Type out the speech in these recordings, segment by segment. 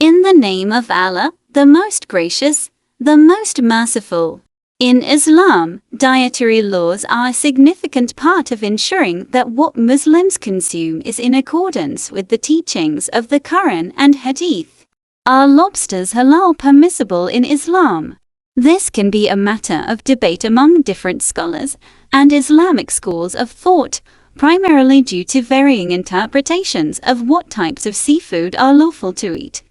In the name of Allah, the most gracious, the most merciful. In Islam, dietary laws are a significant part of ensuring that what Muslims consume is in accordance with the teachings of the Qur'an and hadith. Are lobsters halal permissible in Islam? This can be a matter of debate among different scholars and Islamic schools of thought, primarily due to varying interpretations of what types of seafood are lawful to eat.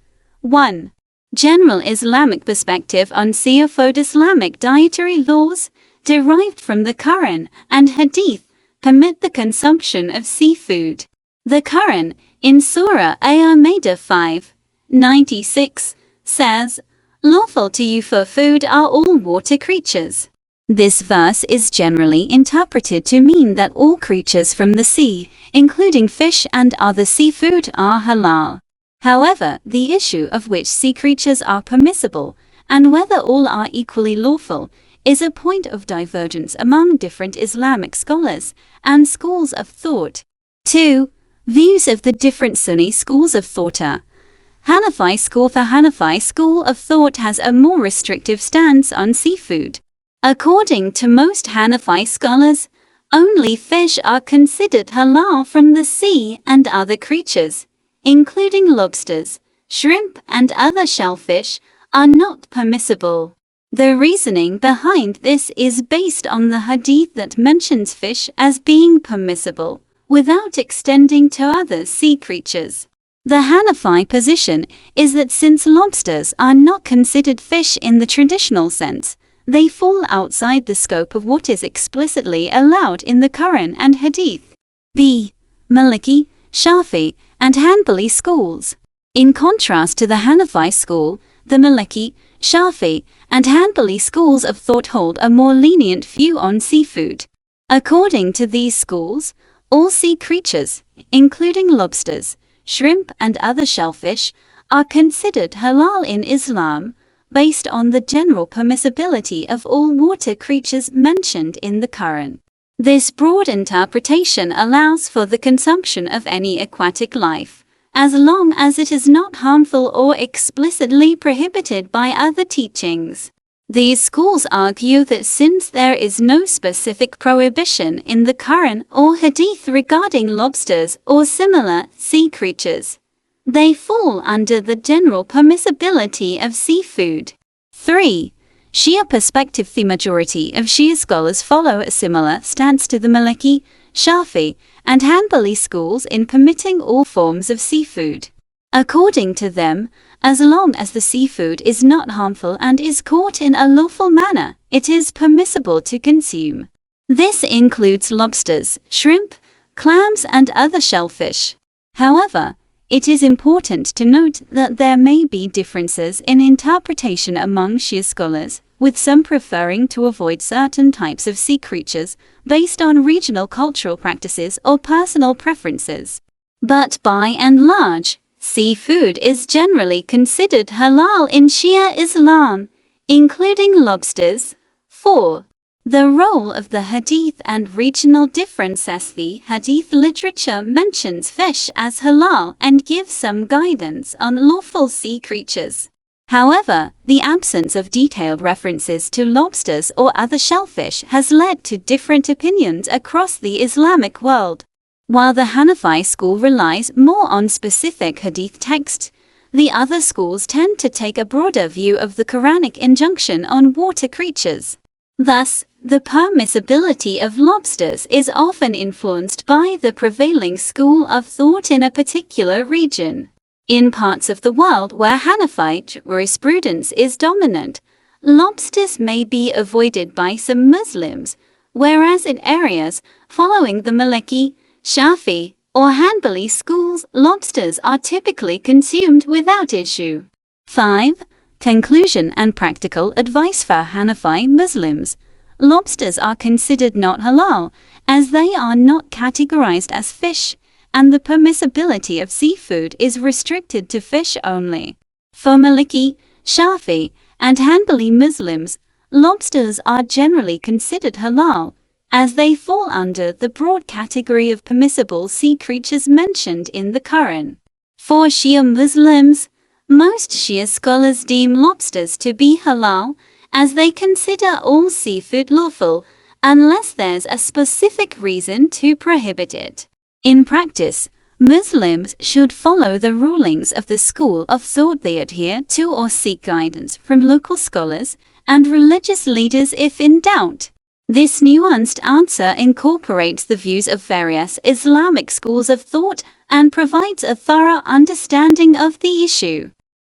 1. General Islamic perspective on seafood. Islamic dietary laws, derived from the Qur'an and hadith, permit the consumption of seafood. The Qur'an, in Surah Al-Ma'idah 5:96, says, "Lawful to you for food are all water creatures." This verse is generally interpreted to mean that all creatures from the sea, including fish and other seafood, are halal. However, the issue of which sea creatures are permissible, and whether all are equally lawful, is a point of divergence among different Islamic scholars and schools of thought. 2. Views of the different Sunni schools of thought. Hanafi school. The Hanafi school of thought has a more restrictive stance on seafood. According to most Hanafi scholars, only fish are considered halal from the sea, and other creatures, including lobsters, shrimp, and other shellfish, are not permissible. The reasoning behind this is based on the hadith that mentions fish as being permissible, without extending to other sea creatures. The Hanafi position is that since lobsters are not considered fish in the traditional sense, they fall outside the scope of what is explicitly allowed in the Qur'an and hadith. B. Maliki, Shafi'i, and Hanbali schools. In contrast to the Hanafi school, the Maliki, Shafi'i, and Hanbali schools of thought hold a more lenient view on seafood. According to these schools, all sea creatures, including lobsters, shrimp, and other shellfish, are considered halal in Islam, based on the general permissibility of all water creatures mentioned in the Qur'an. This broad interpretation allows for the consumption of any aquatic life, as long as it is not harmful or explicitly prohibited by other teachings. These schools argue that since there is no specific prohibition in the Qur'an or hadith regarding lobsters or similar sea creatures, they fall under the general permissibility of seafood. 3. Shia perspective. The majority of Shia scholars follow a similar stance to the Maliki, Shafi'i, and Hanbali schools in permitting all forms of seafood. According to them, as long as the seafood is not harmful and is caught in a lawful manner, it is permissible to consume. This includes lobsters, shrimp, clams, and other shellfish. However, it is important to note that there may be differences in interpretation among Shia scholars, with some preferring to avoid certain types of sea creatures based on regional cultural practices or personal preferences. But by and large, seafood is generally considered halal in Shia Islam, including lobsters. 4. The role of the hadith and regional differences. The hadith literature mentions fish as halal and gives some guidance on lawful sea creatures. However, the absence of detailed references to lobsters or other shellfish has led to different opinions across the Islamic world. While the Hanafi school relies more on specific hadith texts, the other schools tend to take a broader view of the Quranic injunction on water creatures. Thus, the permissibility of lobsters is often influenced by the prevailing school of thought in a particular region. In parts of the world where Hanafi jurisprudence is dominant, lobsters may be avoided by some Muslims, whereas in areas following the Maliki, Shafi'i, or Hanbali schools, lobsters are typically consumed without issue. 5. Conclusion and practical advice for Hanafi Muslims. Lobsters are considered not halal, as they are not categorized as fish, and the permissibility of seafood is restricted to fish only. For Maliki, Shafi'i, and Hanbali Muslims, lobsters are generally considered halal, as they fall under the broad category of permissible sea creatures mentioned in the Qur'an. For Shia Muslims, Most Shia scholars deem lobsters to be halal, as they consider all seafood lawful, unless there's a specific reason to prohibit it. In practice, Muslims should follow the rulings of the school of thought they adhere to or seek guidance from local scholars and religious leaders if in doubt. This nuanced answer incorporates the views of various Islamic schools of thought and provides a thorough understanding of the issue.